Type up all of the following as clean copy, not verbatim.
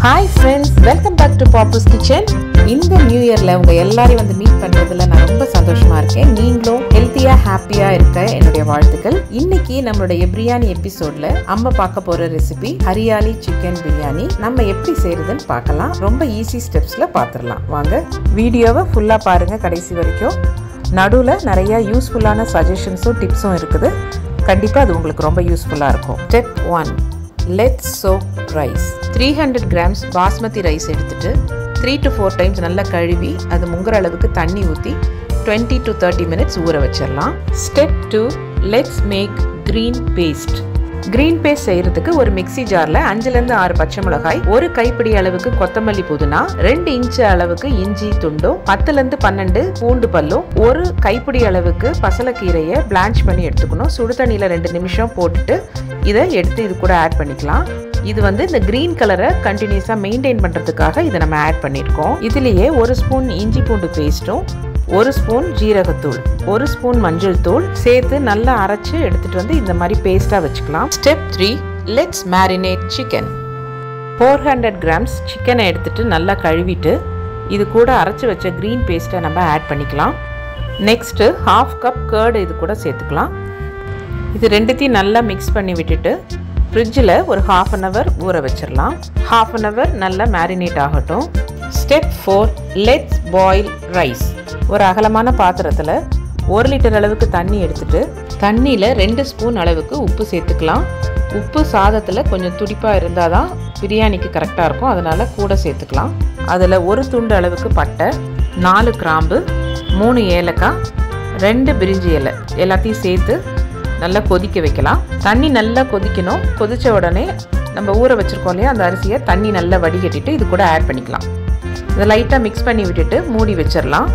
Hi friends, welcome back to Papu's Kitchen. இந்த new இயர்ல உங்க எல்லாரையும் வந்து மீட் பண்றதுல நான் ரொம்ப சந்தோஷமா இருக்கேன். நீங்களும் ஹெல்த்தியா ஹாப்பியா இருக்க என்னுடைய வாழ்த்துக்கள். இன்னைக்கு நம்மளுடைய பிரியாணி எபிசோட்ல அம்மா பார்க்க போற ரெசிபி ஹரியாலி சிக்கன் பிரியாணி. நம்ம எப்படி செய்யறதுன்னு பார்க்கலாம். ரொம்ப ஈஸி ஸ்டெப்ஸ்ல பார்த்துடலாம். வாங்க வீடியோவை ஃபுல்லா பாருங்க கடைசி வரைக்கும். நடுவுல நிறைய யூஸ்ஃபுல்லான சஜஷன்ஸும் டிப்ஸும் இருக்குது. கண்டிப்பா அது உங்களுக்கு ரொம்ப யூஸ்ஃபுல்லா இருக்கும். Step 1, let's soak rice. 300 grams basmati rice எடுத்துட்டு 3 to 4 times நல்லா கழுவி அது முங்குற அளவுக்கு தண்ணி ஊற்றி 20 to 30 minutes ஊற வச்சிடலாம். Step 2, let's make green paste. Green paste செய்யறதுக்கு ஒரு மிக்ஸி ஜார்ல 5லேருந்து 6 பச்சை மிளகாய், ஒரு கைப்பிடி அளவுக்கு கொத்தமல்லி புதினா, 2 இன்ச் அளவுக்கு இஞ்சி துண்டும், 10லேருந்து 12 பூண்டு பல்லும், ஒரு கைப்பிடி அளவுக்கு பசலக்கீரையை பிளான்ச் பண்ணி எடுத்துக்கணும். சுடு தண்ணியில 2 நிமிஷம் போட்டுட்டு இதை எடுத்து இது கூட ஆட் பண்ணிக்கலாம். இது வந்து இந்த கிரீன் கலரை கண்டினியூஸா மெயின்டைன் பண்றதுக்காக இதை நம்ம ஆட் பண்ணியிருக்கோம். இதுலயே 1 ஸ்பூன் இஞ்சி பூண்டு பேஸ்ட்டும், 1 ஸ்பூன் ஜீரகத்தூள், 1 ஸ்பூன் மஞ்சள் தூள் சேர்த்து நல்லா அரைச்சு எடுத்துட்டு வந்து இந்த மாதிரி பேஸ்டா வச்சுக்கலாம். Step 3, let's marinate chicken. 400 grams சிக்கனை எடுத்துட்டு நல்லா கழுவிட்டு இது கூட அரைச்சு வச்ச கிரீன் பேஸ்ட்டை நம்ம ஆட் பண்ணிக்கலாம். நெக்ஸ்ட் 1/2 கப் கர்டு இது கூட சேர்த்துக்கலாம். இது ரெண்டுத்தையும் நல்லா மிக்ஸ் பண்ணி விட்டுட்டு ஃப்ரிட்ஜில் ஒரு 1/2 an hour ஊற வச்சிடலாம். 1/2 an hour நல்லா மேரினேட் ஆகட்டும். Step 4, let's boil rice. ஒரு அகலமான பாத்திரத்தில் 1 லிட்டர் அளவுக்கு தண்ணி எடுத்துட்டு தண்ணியில் 2 ஸ்பூன் அளவுக்கு உப்பு சேர்த்துக்கலாம். உப்பு சாதத்தில் கொஞ்சம் துடிப்பாக இருந்தால் தான் பிரியாணிக்கு கரெக்டாக இருக்கும், அதனால் கூட சேர்த்துக்கலாம். அதில் 1 துண்டு அளவுக்கு பட்டை, 4 கிராம்பு, 3 ஏலக்காய், 2 பிரிஞ்சி இலை எல்லாத்தையும் சேர்த்து நல்லா கொதிக்க வைக்கலாம். தண்ணி நல்லா கொதிக்கணும். கொதித்த உடனே நம்ம ஊற வச்சுருக்கோம் இல்லையா அந்த அரிசியை தண்ணி நல்லா வடிகட்டிட்டு இது கூட ஆட் பண்ணிக்கலாம். இதை லைட்டாக மிக்ஸ் பண்ணி விட்டுட்டு மூடி வச்சிடலாம்.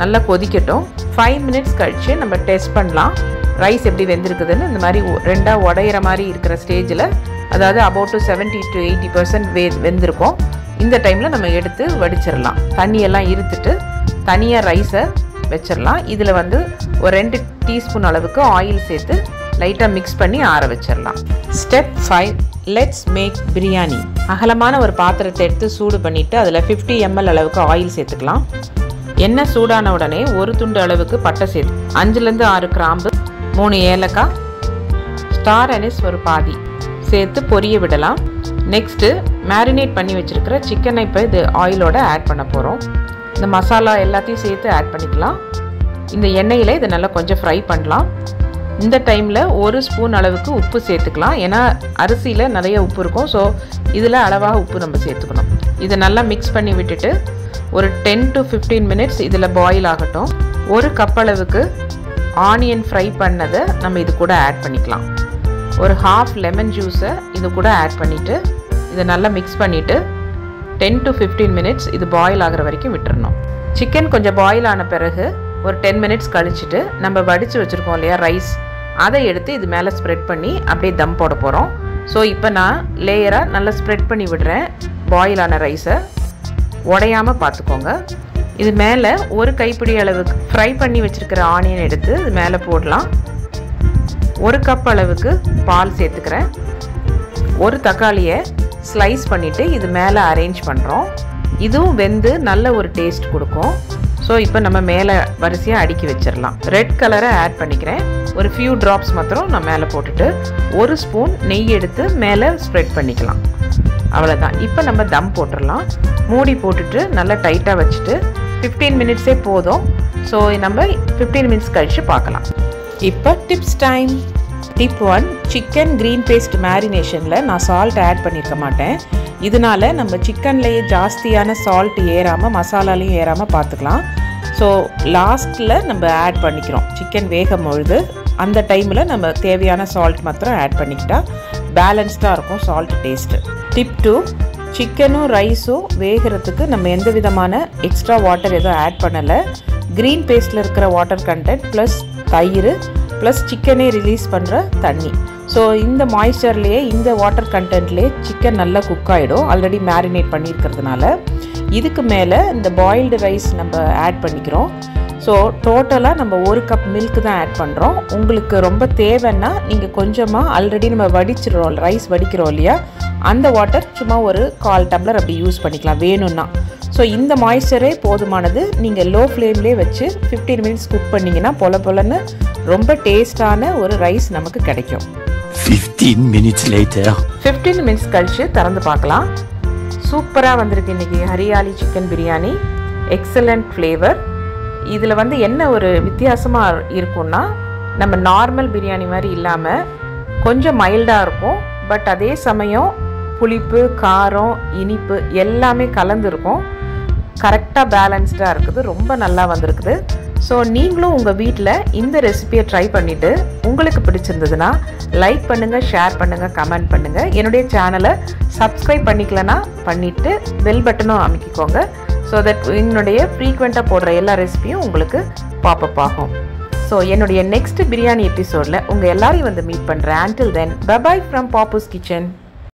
நல்லா கொதிக்கட்டும். 5 minutes கழித்து நம்ம டெஸ்ட் பண்ணலாம் ரைஸ் எப்படி வெந்திருக்குதுன்னு. இந்த மாதிரி ரெண்டாக உடையிற மாதிரி இருக்கிற ஸ்டேஜில், அதாவது அபவுட் 70 to 80% வெந்திருக்கும். இந்த டைமில் நம்ம எடுத்து வடிச்சிடலாம். தண்ணியெல்லாம் இருத்துட்டு தனியாக ரைஸை வச்சிடலாம். இதில் வந்து ஒரு 2 டீஸ்பூன் அளவுக்கு ஆயில் சேர்த்து லைட்டாக மிக்ஸ் பண்ணி ஆற வச்சிடலாம். Step 5, let's make biryani. அகலமான ஒரு பாத்திரத்தை எடுத்து சூடு பண்ணிவிட்டு அதில் 50 ml அளவுக்கு ஆயில் சேர்த்துக்கலாம். எண்ணெய் சூடான உடனே 1 துண்டு அளவுக்கு பட்டை சேர்த்து 5லேருந்து 6 கிராம்பு, 3 ஏலக்காய், ஸ்டார் அனிஸ் ஒரு பாதி சேர்த்து பொரிய விடலாம். நெக்ஸ்ட்டு மேரினேட் பண்ணி வச்சுருக்கிற சிக்கனை இப்போ இது ஆயிலோட ஆட் பண்ண போகிறோம். இந்த மசாலா எல்லாத்தையும் சேர்த்து ஆட் பண்ணிக்கலாம். இந்த எண்ணெயில் இதை நல்லா கொஞ்சம் ஃப்ரை பண்ணலாம். இந்த டைமில் 1 ஸ்பூன் அளவுக்கு உப்பு சேர்த்துக்கலாம். ஏன்னா அரிசியில் நிறைய உப்பு இருக்கும். ஸோ இதில் அளவாக உப்பு நம்ம சேர்த்துக்கணும். இதை நல்லா மிக்ஸ் பண்ணி விட்டுட்டு ஒரு 10 to 15 minutes இதில் பாயில் ஆகட்டும். 1 கப் அளவுக்கு ஆனியன் ஃப்ரை பண்ணதை நம்ம இது கூட ஆட் பண்ணிக்கலாம். ஒரு 1/2 லெமன் ஜூஸை இது கூட ஆட் பண்ணிவிட்டு இதை நல்லா மிக்ஸ் பண்ணிவிட்டு 10 to 15 minutes இது பாயில் ஆகிற வரைக்கும் விட்டுறணும். சிக்கன் கொஞ்சம் பாயில் ஆன பிறகு ஒரு 10 minutes கழிச்சுட்டு நம்ம வடித்து வச்சுருக்கோம் இல்லையா ரைஸ், அதை எடுத்து இது மேலே ஸ்ப்ரெட் பண்ணி அப்படியே தம் போட போகிறோம். ஸோ இப்போ நான் லேயராக நல்லா ஸ்ப்ரெட் பண்ணி விடுறேன். பாயில் ஆன ரைஸை உடையாமல் பார்த்துக்கோங்க. இது மேலே ஒரு கைப்பிடி அளவுக்கு ஃப்ரை பண்ணி வச்சுருக்கிற ஆனியன் எடுத்து இது மேலே போடலாம். 1 கப் அளவுக்கு பால் சேர்த்துக்கிறேன். ஒரு தக்காளியை ஸ்லைஸ் பண்ணிவிட்டு இது மேலே அரேஞ்ச் பண்ணுறோம். இதுவும் வெந்து நல்ல ஒரு டேஸ்ட் கொடுக்கும். ஸோ இப்போ நம்ம மேலே வரிசையாக அடுக்கி வச்சிடலாம். ரெட் கலரை ஆட் பண்ணிக்கிறேன். ஒரு ஃபியூ ட்ராப்ஸ் மாத்திரம் நான் மேலே போட்டுட்டு 1 ஸ்பூன் நெய் எடுத்து மேலே ஸ்ப்ரெட் பண்ணிக்கலாம். அவ்வளோதான். இப்போ நம்ம தம் போட்டுடலாம். மூடி போட்டுட்டு நல்லா டைட்டாக வச்சுட்டு 15 minutes போதும். ஸோ நம்ம 15 minutes கழித்து பார்க்கலாம். இப்போ tips time. Tip 1, chicken green paste மேரினேஷனில் நான் சால்ட் ஆட் பண்ணியிருக்க மாட்டேன். இதனால நம்ம சிக்கன்லேயே ஜாஸ்தியான சால்ட் ஏறாமல் மசாலாலையும் ஏறாமல் பார்த்துக்கலாம். ஸோ லாஸ்ட்டில் நம்ம ஆட் பண்ணிக்கிறோம் சிக்கன் வேகும் பொழுது. அந்த டைமில் நம்ம தேவையான சால்ட் மாத்திரம் ஆட் பண்ணிக்கிட்டால் பேலன்ஸ்டாக இருக்கும் சால்ட் டேஸ்ட்டு. டிப் 2, சிக்கனும் ரைஸும் வேகிறதுக்கு நம்ம எந்த விதமான எக்ஸ்ட்ரா வாட்டர் எதுவும் ஆட் பண்ணலை. க்ரீன் பேஸ்ட்டில் இருக்கிற வாட்டர் கண்டென்ட் ப்ளஸ் தயிர் ப்ளஸ் சிக்கனே ரிலீஸ் பண்ணுற தண்ணி. ஸோ இந்த மாய்ஸ்சர்லேயே இந்த வாட்டர் கண்டென்ட்லேயே சிக்கன் நல்லா குக் ஆகிடும் ஆல்ரெடி மேரினேட் பண்ணியிருக்கிறதுனால. இதுக்கு மேலே இந்த பாயில்டு ரைஸ் நம்ம ஆட் பண்ணிக்கிறோம். ஸோ டோட்டலாக நம்ம 1 கப் மில்க் தான் ஆட் பண்ணுறோம். உங்களுக்கு ரொம்ப தேவைன்னா நீங்கள் கொஞ்சமாக ஆல்ரெடி நம்ம வடிச்சிடுறோம் ரைஸ் வடிக்கிறோம் இல்லையா, அந்த வாட்டர் சும்மா ஒரு 1/4 டம்ளர் அப்படி யூஸ் பண்ணிக்கலாம் வேணும்னா. ஸோ இந்த மாய்ஸ்சரே போதுமானது. நீங்கள் லோ ஃப்ளேம்லேயே வச்சு 15 மினிட்ஸ் குக் பண்ணிங்கன்னா பொலன்னு ரொம்ப டேஸ்டான ஒரு ரைஸ் நமக்கு கிடைக்கும். 15 minutes later. 15 மினிட்ஸ் கழித்து திறந்து பார்க்கலாம். சூப்பராக வந்திருக்கு இன்றைக்கி hariyali chicken biryani. Excellent flavour. இதில் வந்து என்ன ஒரு வித்தியாசமாக இருக்கும்னா, நம்ம நார்மல் பிரியாணி மாதிரி இல்லாமல் கொஞ்சம் மைல்டாக இருக்கும். பட் அதே சமயம் புளிப்பு, காரம், இனிப்பு எல்லாமே கலந்துருக்கும். கரெக்டாக பேலன்ஸ்டாக இருக்குது. ரொம்ப நல்லா வந்திருக்குது. ஸோ நீங்களும் உங்கள் வீட்டில் இந்த ரெசிபியை ட்ரை பண்ணிவிட்டு உங்களுக்கு பிடிச்சிருந்ததுன்னா லைக் பண்ணுங்கள், ஷேர் பண்ணுங்கள், கமெண்ட் பண்ணுங்கள். என்னுடைய சேனலை சப்ஸ்கிரைப் பண்ணிக்கலன்னா பண்ணிவிட்டு பெல் பட்டனும் அமைக்கிக்கோங்க. ஸோ தட் என்னுடைய ஃப்ரீக்வெண்ட்டாக போடுற எல்லா ரெசிபியும் உங்களுக்கு பாப்பப் ஆகும். ஸோ என்னுடைய நெக்ஸ்ட் பிரியாணி எபிசோடில் உங்கள் எல்லாரையும் வந்து மீட் பண்ணுறேன். Until then, bye bye from Papu's Kitchen.